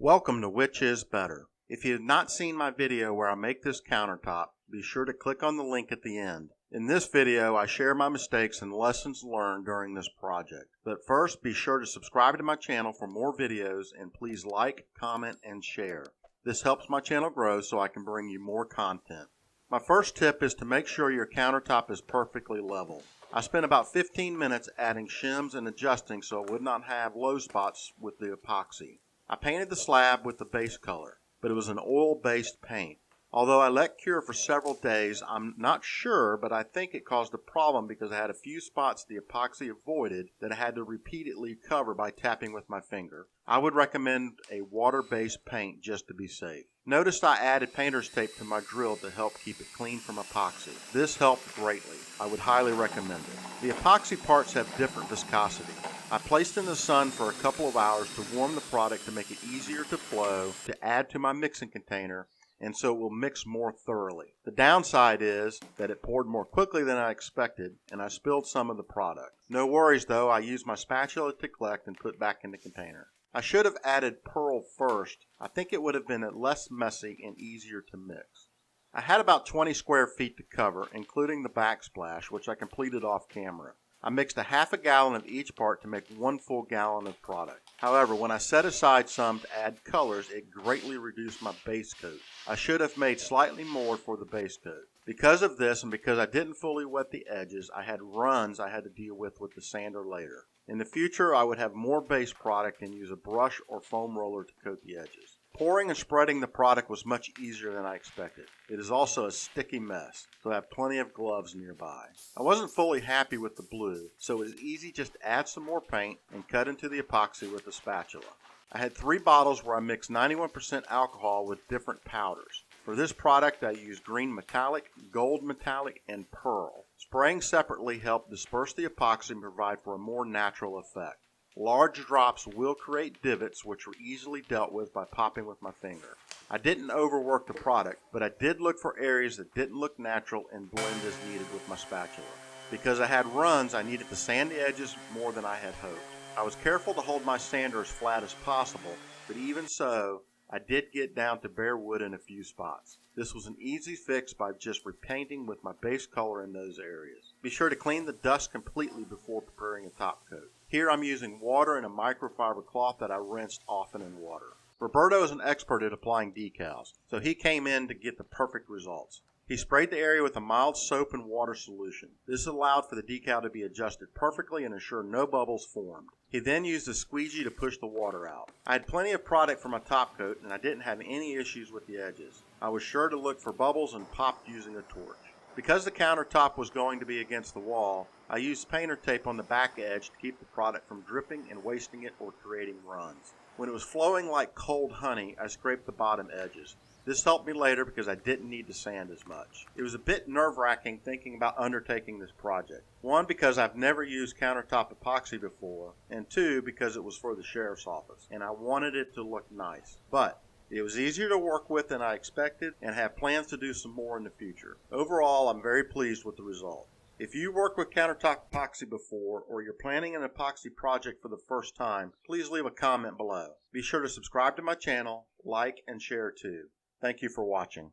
Welcome to Which Is Better. If you have not seen my video where I make this countertop, be sure to click on the link at the end. In this video, I share my mistakes and lessons learned during this project. But first, be sure to subscribe to my channel for more videos and please like, comment, and share. This helps my channel grow so I can bring you more content. My first tip is to make sure your countertop is perfectly level. I spent about 15 minutes adding shims and adjusting so it would not have low spots with the epoxy. I painted the slab with the base color, but it was an oil-based paint. Although I let cure for several days, I'm not sure, but I think it caused a problem because I had a few spots the epoxy avoided that I had to repeatedly cover by tapping with my finger. I would recommend a water-based paint just to be safe. Notice I added painter's tape to my drill to help keep it clean from epoxy. This helped greatly. I would highly recommend it. The epoxy parts have different viscosity. I placed in the sun for a couple of hours to warm the product to make it easier to flow, to add to my mixing container, and so it will mix more thoroughly. The downside is that it poured more quickly than I expected, and I spilled some of the product. No worries though, I used my spatula to collect and put back in the container. I should have added pearl first. I think it would have been less messy and easier to mix. I had about 20 square feet to cover, including the backsplash, which I completed off camera. I mixed a half a gallon of each part to make 1 full gallon of product. However, when I set aside some to add colors, it greatly reduced my base coat. I should have made slightly more for the base coat. Because of this and because I didn't fully wet the edges, I had runs I had to deal with the sander later. In the future, I would have more base product and use a brush or foam roller to coat the edges. Pouring and spreading the product was much easier than I expected. It is also a sticky mess, so I have plenty of gloves nearby. I wasn't fully happy with the blue, so it was easy just to add some more paint and cut into the epoxy with a spatula. I had 3 bottles where I mixed 91% alcohol with different powders. For this product, I used green metallic, gold metallic, and pearl. Spraying separately helped disperse the epoxy and provide for a more natural effect. Large drops will create divots which were easily dealt with by popping with my finger. I didn't overwork the product, but I did look for areas that didn't look natural and blend as needed with my spatula. Because I had runs, I needed to sand the edges more than I had hoped. I was careful to hold my sander as flat as possible, but even so, I did get down to bare wood in a few spots. This was an easy fix by just repainting with my base color in those areas. Be sure to clean the dust completely before preparing a top coat. Here I'm using water and a microfiber cloth that I rinsed often in water. Roberto is an expert at applying decals, so he came in to get the perfect results. He sprayed the area with a mild soap and water solution. This allowed for the decal to be adjusted perfectly and ensure no bubbles formed. He then used a squeegee to push the water out. I had plenty of product for my top coat and I didn't have any issues with the edges. I was sure to look for bubbles and popped using a torch. Because the countertop was going to be against the wall, I used painter tape on the back edge to keep the product from dripping and wasting it or creating runs. When it was flowing like cold honey, I scraped the bottom edges. This helped me later because I didn't need to sand as much. It was a bit nerve-wracking thinking about undertaking this project. 1, because I've never used countertop epoxy before, and 2, because it was for the sheriff's office, and I wanted it to look nice. But it was easier to work with than I expected and have plans to do some more in the future. Overall, I'm very pleased with the result. If you worked with countertop epoxy before or you're planning an epoxy project for the first time, please leave a comment below. Be sure to subscribe to my channel, like, and share too. Thank you for watching.